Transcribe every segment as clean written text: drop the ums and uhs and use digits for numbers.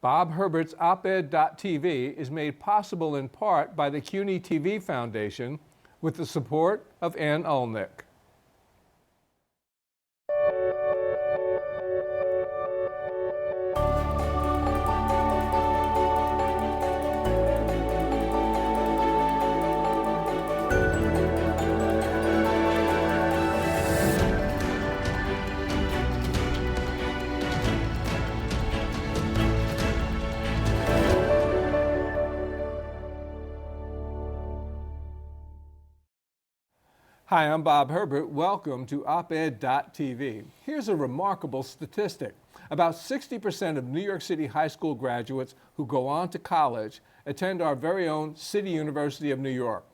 Bob Herbert's OpEd.tv is made possible in part by the CUNY TV Foundation with the support of Ann Ulnick. Hi, I'm Bob Herbert. Welcome to OpEd.tv. Here's a remarkable statistic. About 60% of New York City high school graduates who go on to college attend our very own City University of New York.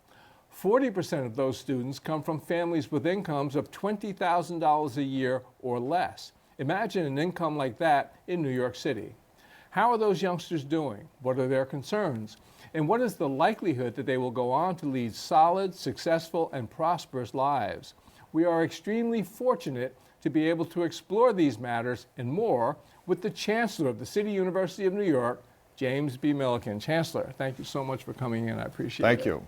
40% of those students come from families with incomes of $20,000 a year or less. Imagine an income like that in New York City. How are those youngsters doing? What are their concerns? And what is the likelihood that they will go on to lead solid, successful, and prosperous lives? We are extremely fortunate to be able to explore these matters and more with the Chancellor of the City University of New York, James B. Milliken. Chancellor, thank you so much for coming in. I appreciate it. Thank you.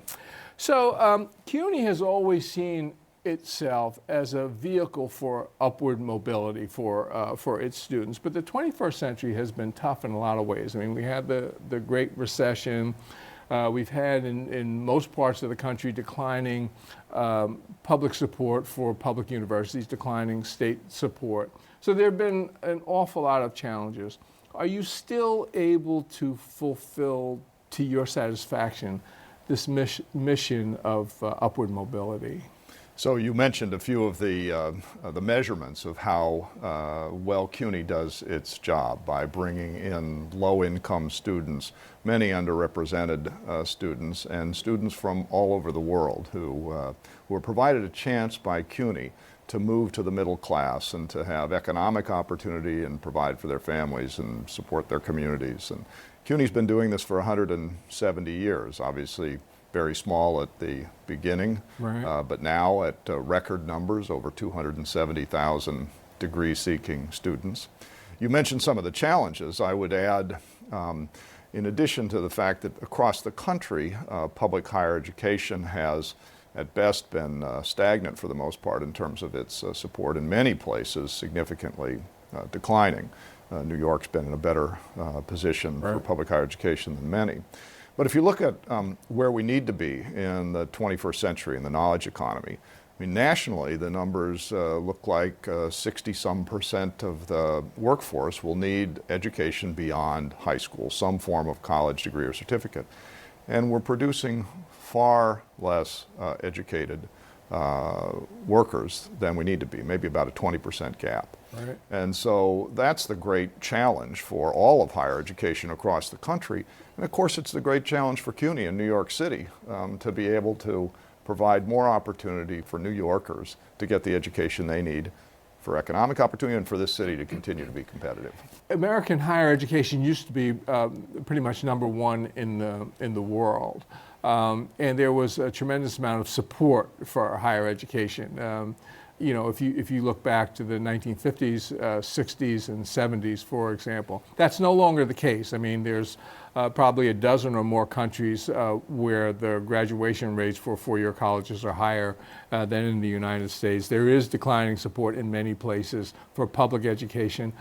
So CUNY has always seen itself as a vehicle for upward mobility for its students. But the 21st century has been tough in a lot of ways. I mean, we had the Great Recession. We've had in most parts of the country declining public support for public universities, declining state support. So there have been an awful lot of challenges. Are you still able to fulfill, to your satisfaction, this mission of upward mobility? So you mentioned a few of the measurements of how well CUNY does its job by bringing in low-income students, many underrepresented students, and students from all over the world who are provided a chance by CUNY to move to the middle class and to have economic opportunity and provide for their families and support their communities. And CUNY's been doing this for 170 years, obviously very small at the beginning, right. But now at record numbers, over 270,000 degree-seeking students. You mentioned some of the challenges. I would add, in addition to the fact that across the country, public higher education has at best been stagnant for the most part in terms of its support, in many places significantly declining. New York's been in a better position right. for public higher education than many. But if you look at where we need to be in the 21st century in the knowledge economy, I mean, nationally, the numbers look like 60-some% of the workforce will need education beyond high school, some form of college degree or certificate. And we're producing far less educated workers than we need to be, maybe about a 20% gap. Right. And so that's the great challenge for all of higher education across the country. And of course, it's the great challenge for CUNY in New York City to be able to provide more opportunity for New Yorkers to get the education they need for economic opportunity and for this city to continue to be competitive. American higher education used to be pretty much number one in the world. And there was a tremendous amount of support for higher education. You know, if you look back to the 1950s, 60s, and 70s, for example, that's no longer the case. I mean, there's probably a dozen or more countries where the graduation rates for four-year colleges are higher than in the United States. There is declining support in many places for public education.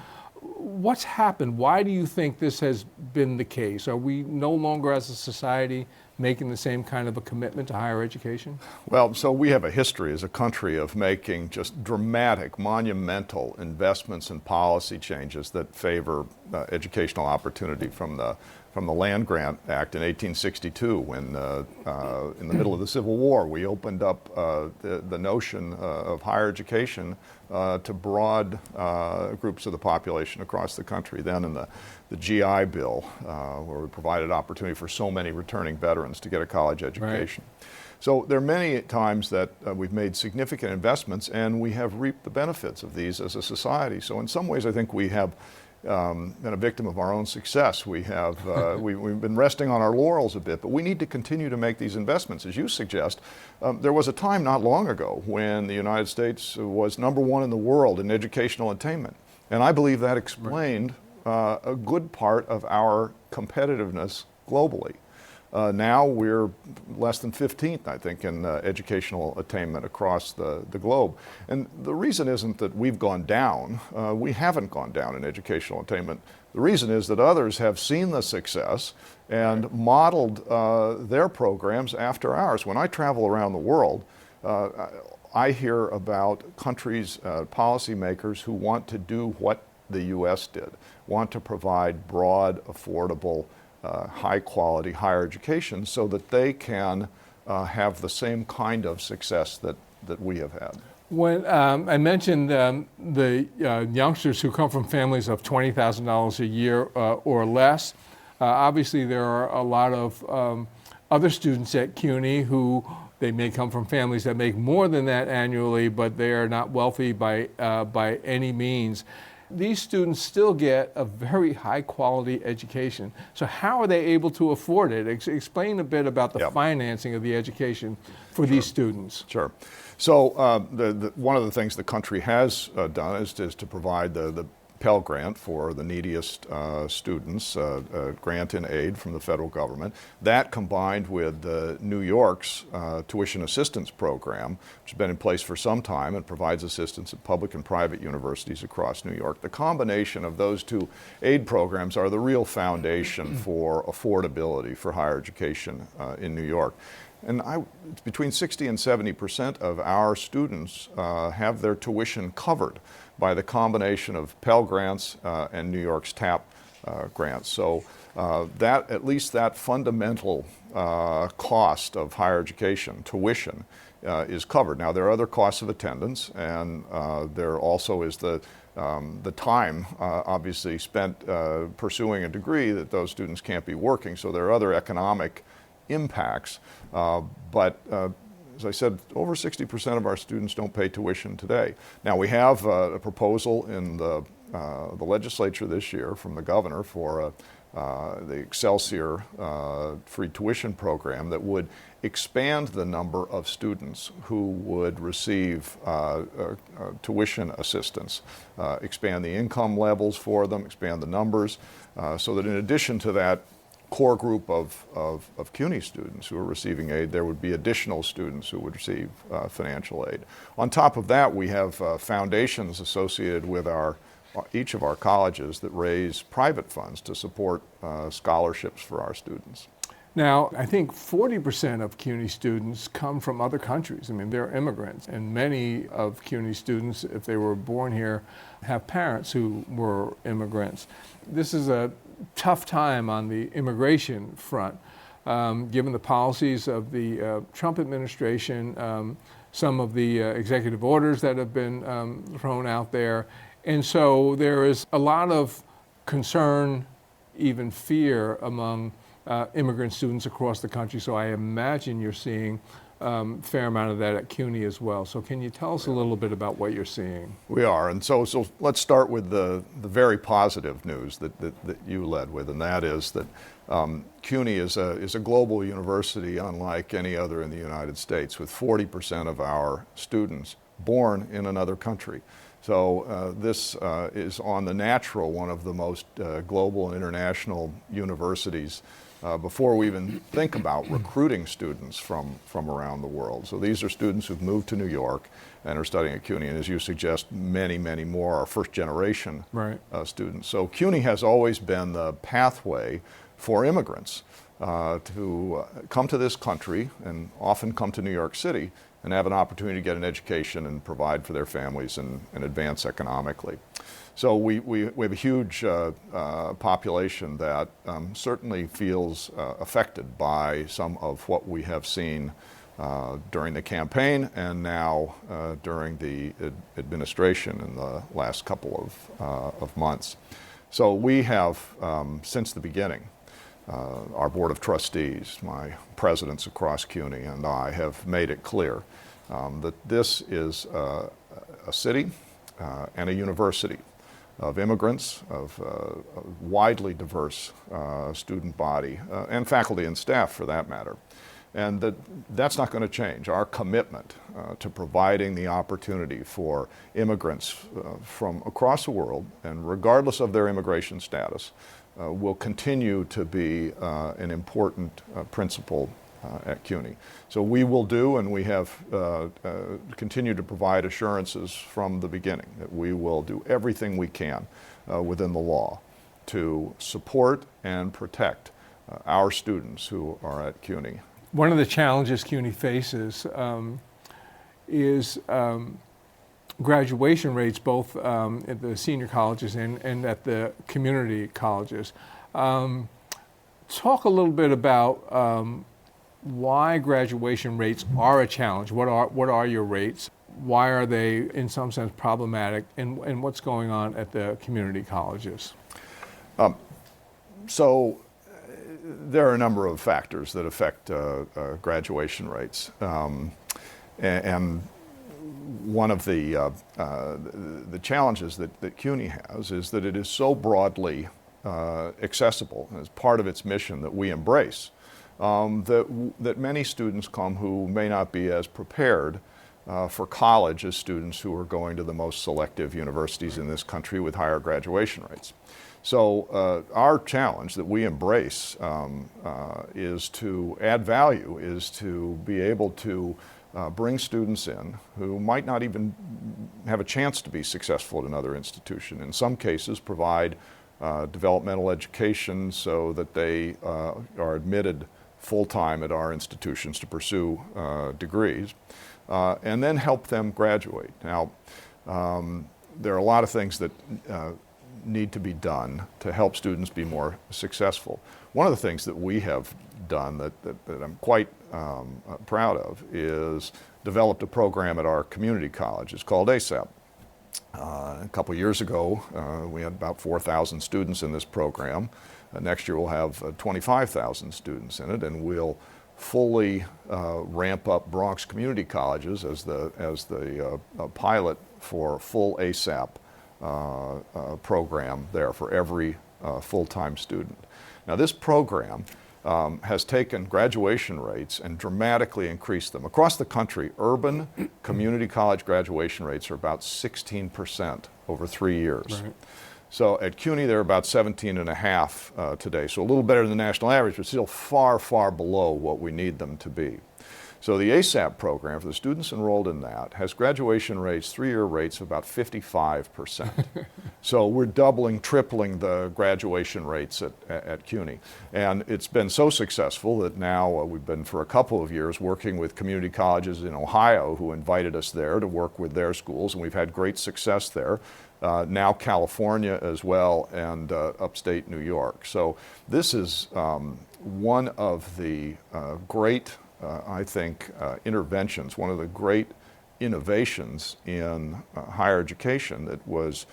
What's happened? Why do you think this has been the case? Are we no longer as a society making the same kind of a commitment to higher education? Well, so we have a history as a country of making just dramatic, monumental investments and policy changes that favor educational opportunity from the Land Grant Act in 1862, when in the middle of the Civil War, we opened up the notion of higher education to broad groups of the population across the country. Then in the GI Bill, where we provided opportunity for so many returning veterans to get a college education. Right. So there are many times that we've made significant investments and we have reaped the benefits of these as a society. So in some ways I think we have been a victim of our own success. We have we've been resting on our laurels a bit, but we need to continue to make these investments. As you suggest, there was a time not long ago when the United States was #1 in the world in educational attainment, and I believe that explained a good part of our competitiveness globally. Now we're less than 15th, I think, in educational attainment across the globe. And the reason isn't that we've gone down. We haven't gone down in educational attainment. The reason is that others have seen the success and modeled their programs after ours. When I travel around the world, I hear about countries, policymakers who want to do what the U.S. did, want to provide broad, affordable, high quality higher education so that they can have the same kind of success that we have had. When I mentioned the youngsters who come from families of $20,000 a year or less, obviously there are a lot of other students at CUNY who they may come from families that make more than that annually, but they are not wealthy by any means. These students still get a very high quality education. So how are they able to afford it? Explain a bit about the financing of the education for these students. Sure. So one of the things the country has done is to provide the Pell Grant for the neediest students, a grant in aid from the federal government. That combined with New York's tuition assistance program, which has been in place for some time and provides assistance at public and private universities across New York. The combination of those two aid programs are the real foundation for affordability for higher education in New York. And it's between 60 and 70% of our students have their tuition covered by the combination of Pell Grants and New York's TAP grants. So that, at least that fundamental cost of higher education, tuition, is covered. Now there are other costs of attendance, and there also is the time obviously spent pursuing a degree that those students can't be working. So there are other economic impacts, but as I said, over 60% of our students don't pay tuition today. Now we have a proposal in the legislature this year from the governor for the Excelsior free tuition program that would expand the number of students who would receive tuition assistance, expand the income levels for them, expand the numbers, so that in addition to that core group of CUNY students who are receiving aid, there would be additional students who would receive financial aid. On top of that, we have foundations associated with each of our colleges that raise private funds to support scholarships for our students. Now, I think 40% of CUNY students come from other countries. I mean, they're immigrants, and many of CUNY students, if they were born here, have parents who were immigrants. This is a tough time on the immigration front, given the policies of the Trump administration, some of the executive orders that have been thrown out there. And so there is a lot of concern, even fear, among immigrant students across the country. So I imagine you're seeing a fair amount of that at CUNY as well. So can you tell us a little bit about what you're seeing? We are, and so let's start with the very positive news that you led with, and that is that CUNY is a global university unlike any other in the United States, with 40% of our students born in another country. So this is on the natural one of the most global and international universities before we even think about recruiting students from around the world. So these are students who've moved to New York and are studying at CUNY, and as you suggest, many, many more are first generation students. So CUNY has always been the pathway for immigrants to come to this country and often come to New York City and have an opportunity to get an education and provide for their families and advance economically. So we have a huge population that certainly feels affected by some of what we have seen during the campaign and now during the administration in the last couple of months. So we have, since the beginning, our Board of Trustees, my presidents across CUNY, and I have made it clear that this is a city and a university of immigrants, of a widely diverse student body, and faculty and staff for that matter. And that's not going to change. Our commitment to providing the opportunity for immigrants from across the world, and regardless of their immigration status, will continue to be an important principle at CUNY. So we will do, and we have continued to provide assurances from the beginning that we will do everything we can within the law to support and protect our students who are at CUNY. One of the challenges CUNY faces is graduation rates, both at the senior colleges and at the community colleges. Talk a little bit about why graduation rates are a challenge. What are your rates? Why are they, in some sense, problematic? And what's going on at the community colleges? So there are a number of factors that affect graduation rates. And one of the challenges that CUNY has is that it is so broadly accessible as part of its mission that we embrace, that many students come who may not be as prepared for college as students who are going to the most selective universities in this country with higher graduation rates. So our challenge that we embrace is to add value, is to be able to bring students in who might not even have a chance to be successful at another institution. In some cases, provide developmental education so that they are admitted full-time at our institutions to pursue degrees, and then help them graduate. Now, there are a lot of things that need to be done to help students be more successful. One of the things that we have done that I'm quite proud of is developed a program at our community college. It's called ASAP. A couple years ago, we had about 4,000 students in this program. Next year we'll have 25,000 students in it, and we'll fully ramp up Bronx community colleges as the pilot for full ASAP program there for every full-time student. Now this program has taken graduation rates and dramatically increased them. Across the country, urban community college graduation rates are about 16% over 3 years. Right. So at CUNY, they're about 17.5 today. So a little better than the national average, but still far, far below what we need them to be. So the ASAP program, for the students enrolled in that, has graduation rates, 3-year rates of about 55%. So we're doubling, tripling the graduation rates at CUNY. And it's been so successful that now we've been for a couple of years working with community colleges in Ohio who invited us there to work with their schools, and we've had great success there. Now California as well, and upstate New York. So this is one of the great I think, interventions, one of the great innovations in higher education that was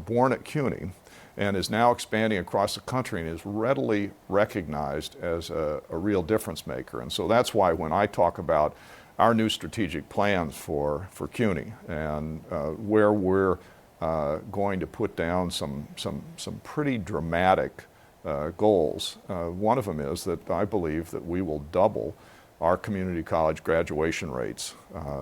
born at CUNY and is now expanding across the country and is readily recognized as a real difference maker. And so that's why when I talk about our new strategic plans for CUNY and where we're going to put down some pretty dramatic goals, one of them is that I believe that we will double our community college graduation rates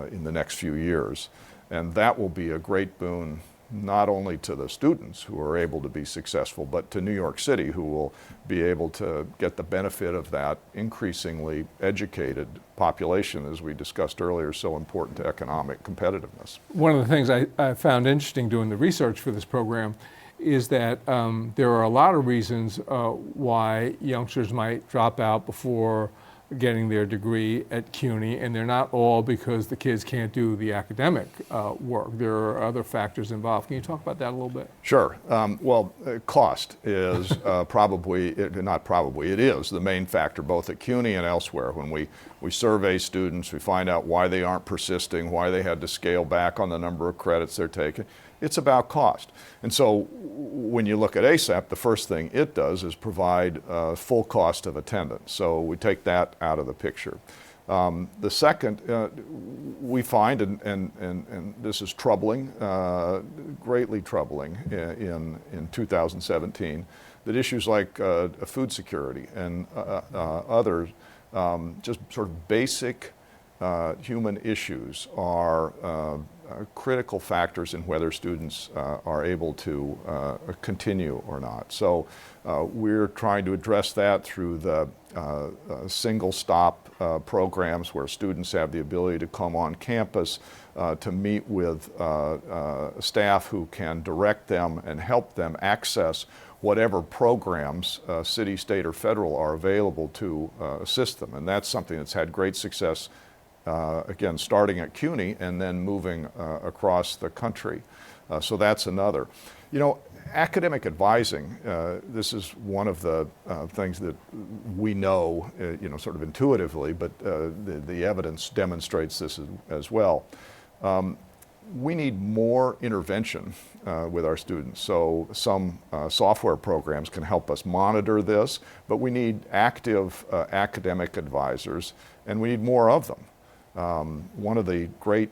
in the next few years. And that will be a great boon not only to the students who are able to be successful, but to New York City, who will be able to get the benefit of that increasingly educated population, as we discussed earlier, so important to economic competitiveness. One of the things I found interesting doing the research for this program is that there are a lot of reasons why youngsters might drop out before getting their degree at CUNY, and they're not all because the kids can't do the academic work. There are other factors involved. Can you talk about that a little bit? Sure. Cost is it is the main factor both at CUNY and elsewhere. When we survey students, we find out why they aren't persisting, why they had to scale back on the number of credits they're taking. It's about cost. And so when you look at ASAP, the first thing it does is provide full cost of attendance. So we take that out of the picture. The second, we find, and this is troubling, greatly troubling in 2017, that issues like food security and other just sort of basic human issues are critical factors in whether students are able to continue or not. So we're trying to address that through the single stop programs where students have the ability to come on campus to meet with staff who can direct them and help them access whatever programs, city, state, or federal, are available to assist them. And that's something that's had great success, again, starting at CUNY and then moving across the country. So that's another. You know, academic advising, this is one of the things that we know, you know, sort of intuitively, but the evidence demonstrates this as well. We need more intervention with our students. So some software programs can help us monitor this, but we need active academic advisors, and we need more of them. One of the great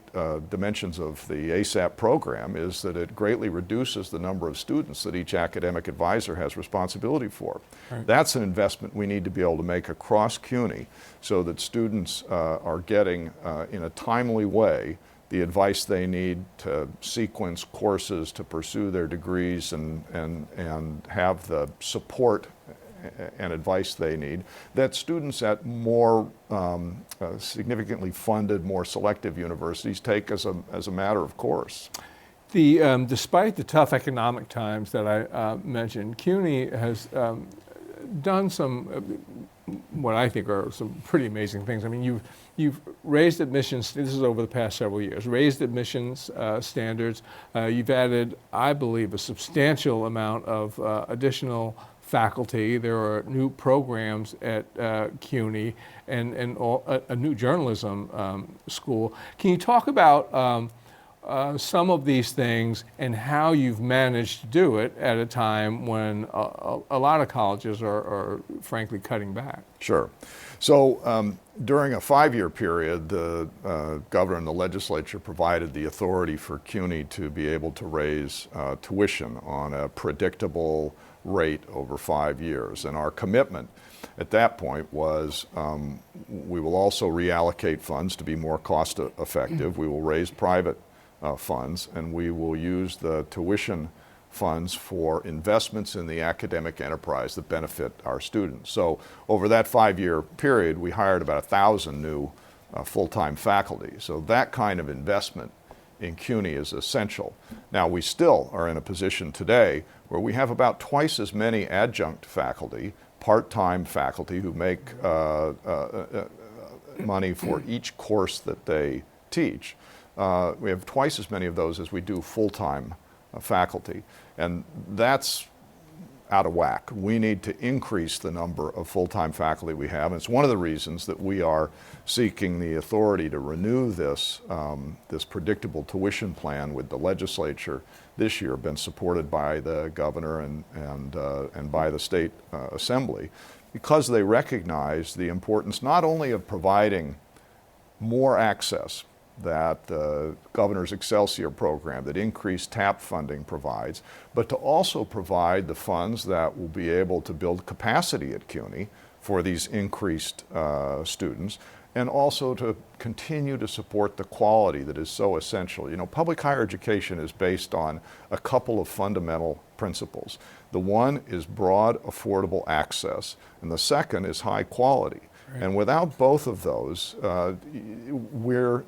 dimensions of the ASAP program is that it greatly reduces the number of students that each academic advisor has responsibility for. Right. That's an investment we need to be able to make across CUNY so that students are getting in a timely way the advice they need to sequence courses, to pursue their degrees, and have the support and advice they need, that students at more significantly funded, more selective universities take as a matter of course. Despite the tough economic times that I mentioned, CUNY has done some, what I think are some pretty amazing things. I mean, you've raised admissions, this is over the past several years, raised admissions standards. You've added, I believe, a substantial amount of additional faculty. There are new programs at CUNY and a new journalism school. Can you talk about some of these things and how you've managed to do it at a time when a lot of colleges are frankly cutting back? Sure. So during a 5-year period, the governor and the legislature provided the authority for CUNY to be able to raise tuition on a predictable rate over 5 years. And our commitment at that point was we will also reallocate funds to be more cost effective. We will raise private funds, and we will use the tuition funds for investments in the academic enterprise that benefit our students. So over that 5-year period, we hired about 1,000 new full-time faculty. So that kind of investment in CUNY is essential. Now, we still are in a position today where we have about twice as many adjunct faculty, part-time faculty who make money for each course that they teach. We have twice as many of those as we do full-time faculty, and that's out of whack. We need to increase the number of full-time faculty we have, and it's one of the reasons that we are seeking the authority to renew this, this predictable tuition plan with the legislature this year, been supported by the governor and by the state assembly, because they recognize the importance not only of providing more access that the governor's Excelsior program, that increased TAP funding provides, but to also provide the funds that will be able to build capacity at CUNY for these increased students, and also to continue to support the quality that is so essential. You know, public higher education is based on a couple of fundamental principles. The one is broad, affordable access, and the second is high quality. And without both of those, we're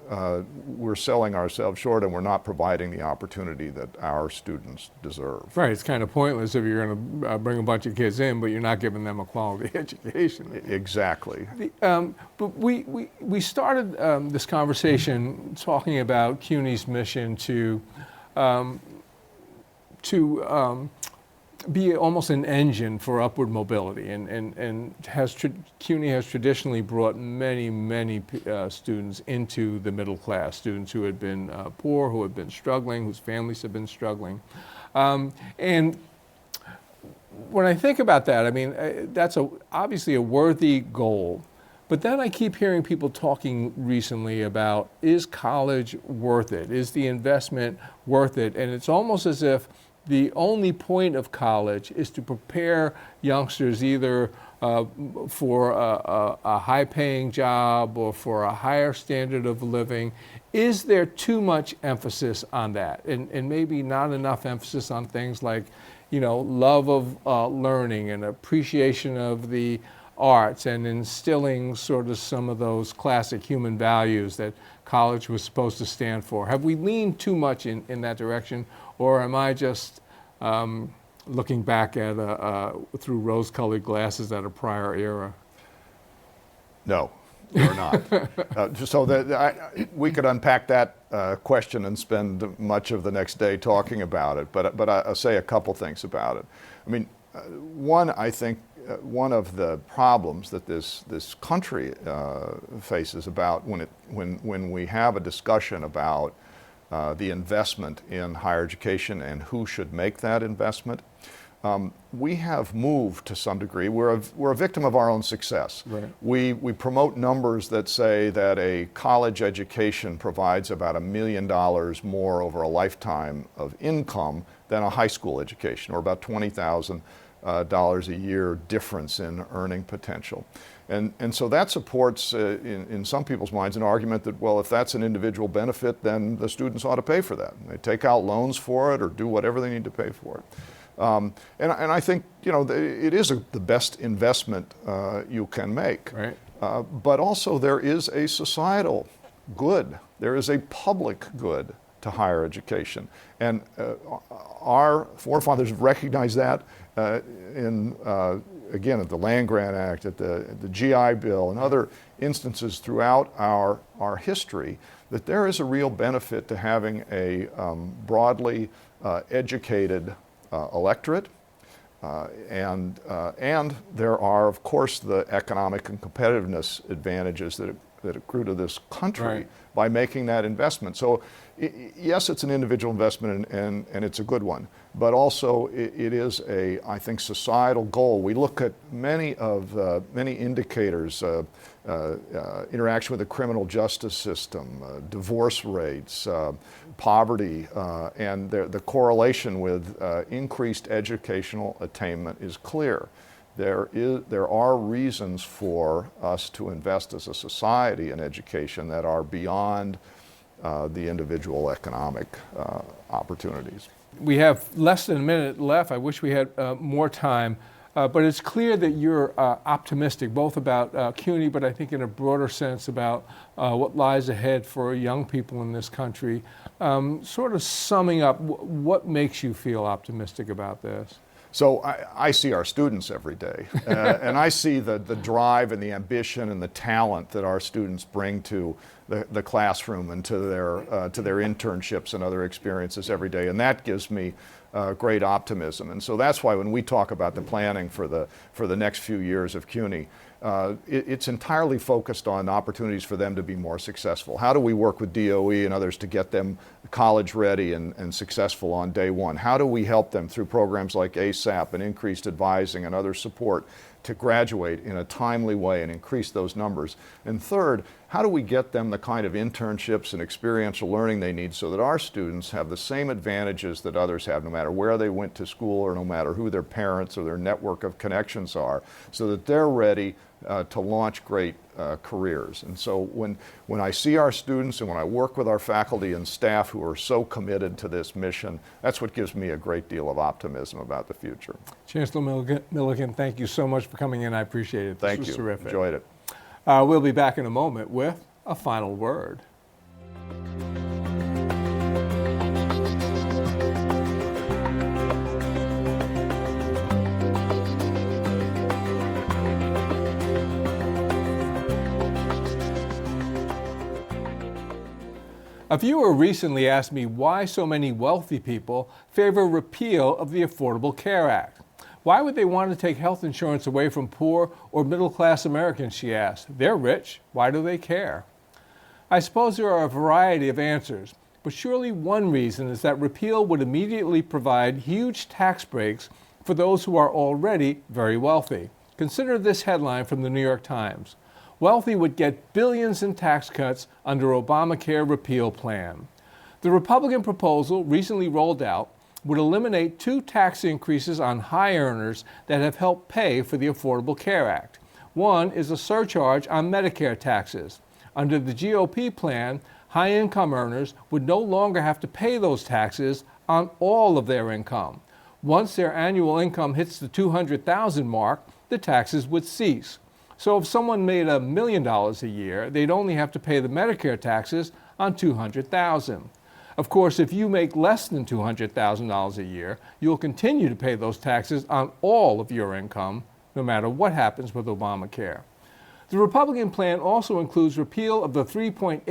selling ourselves short, and we're not providing the opportunity that our students deserve. Right, it's kind of pointless if you're going to bring a bunch of kids in, but you're not giving them a quality education. Exactly. But we started this conversation talking about CUNY's mission to be almost an engine for upward mobility, and CUNY has traditionally brought many students into the middle class, students who had been poor, who had been struggling, whose families have been struggling. And when I think about that, I mean, that's obviously a worthy goal. But then I keep hearing people talking recently about, is college worth it? Is the investment worth it? And it's almost as if the only point of college is to prepare youngsters either for a high-paying job or for a higher standard of living. Is there too much emphasis on that, and maybe not enough emphasis on things like, love of learning and appreciation of the arts and instilling sort of some of those classic human values that college was supposed to stand for? Have we leaned too much in that direction, or am I just looking back at through rose-colored glasses at a prior era? No, you're not. So that we could unpack that question and spend much of the next day talking about it, but I'll say a couple things about it. I mean, I think one of the problems that this country faces about when we have a discussion about the investment in higher education and who should make that investment, we have moved to some degree. We're a victim of our own success. Right. We promote numbers that say that a college education provides about $1 million more over a lifetime of income than a high school education, or about $20,000 a year difference in earning potential. And so that supports, in some people's minds, an argument that, well, if that's an individual benefit, then the students ought to pay for that. They take out loans for it or do whatever they need to pay for it. And I think, it is the best investment you can make. Right. But also there is a societal good. There is a public good to higher education. And our forefathers recognized that again, at the Land Grant Act, at the GI Bill, and other instances throughout our history, that there is a real benefit to having a broadly educated electorate. And there are, of course, the economic and competitiveness advantages that accrue to this country Right. by making that investment. So yes, it's an individual investment and it's a good one, but also it is I think, societal goal. We look at many indicators, interaction with the criminal justice system, divorce rates, poverty, and the correlation with increased educational attainment is clear. There are reasons for us to invest as a society in education that are beyond the individual economic opportunities. We have less than a minute left. I wish we had more time. But it's clear that you're optimistic, both about CUNY, but I think in a broader sense about what lies ahead for young people in this country. Sort of summing up, what makes you feel optimistic about this? So I see our students every day, and I see the drive and the ambition and the talent that our students bring to the classroom and to their internships and other experiences every day, and that gives me great optimism. And so that's why when we talk about the planning for the next few years of CUNY, it's entirely focused on opportunities for them to be more successful. How do we work with DOE and others to get them college ready and successful on day one? How do we help them through programs like ASAP and increased advising and other support to graduate in a timely way and increase those numbers? And third, how do we get them the kind of internships and experiential learning they need so that our students have the same advantages that others have, no matter where they went to school or no matter who their parents or their network of connections are, so that they're ready to launch great careers. And so when I see our students and when I work with our faculty and staff who are so committed to this mission, that's what gives me a great deal of optimism about the future. Chancellor Milliken, thank you so much for coming in. I appreciate it. Thank This was you. terrific. Enjoyed it. We'll be back in a moment with a final word. A viewer recently asked me why so many wealthy people favor repeal of the Affordable Care Act. Why would they want to take health insurance away from poor or middle-class Americans, she asked. They're rich. Why do they care? I suppose there are a variety of answers, but surely one reason is that repeal would immediately provide huge tax breaks for those who are already very wealthy. Consider this headline from the New York Times. Wealthy would get billions in tax cuts under Obamacare repeal plan. The Republican proposal recently rolled out would eliminate 2 tax increases on high earners that have helped pay for the Affordable Care Act. One is a surcharge on Medicare taxes. Under the GOP plan, high-income earners would no longer have to pay those taxes on all of their income. Once their annual income hits the $200,000 mark, the taxes would cease. So if someone made $1 million a year, they'd only have to pay the Medicare taxes on $200,000. Of course, if you make less than $200,000 a year, you'll continue to pay those taxes on all of your income, no matter what happens with Obamacare. The Republican plan also includes repeal of the 3.8%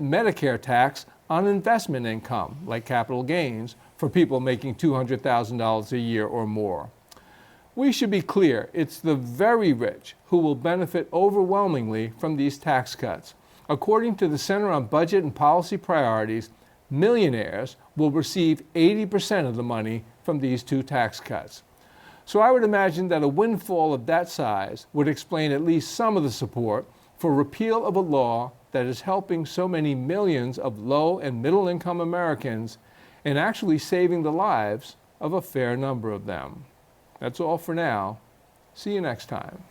Medicare tax on investment income, like capital gains, for people making $200,000 a year or more. We should be clear, it's the very rich who will benefit overwhelmingly from these tax cuts. According to the Center on Budget and Policy Priorities, millionaires will receive 80% of the money from these 2 tax cuts. So I would imagine that a windfall of that size would explain at least some of the support for repeal of a law that is helping so many millions of low and middle income Americans and actually saving the lives of a fair number of them. That's all for now. See you next time.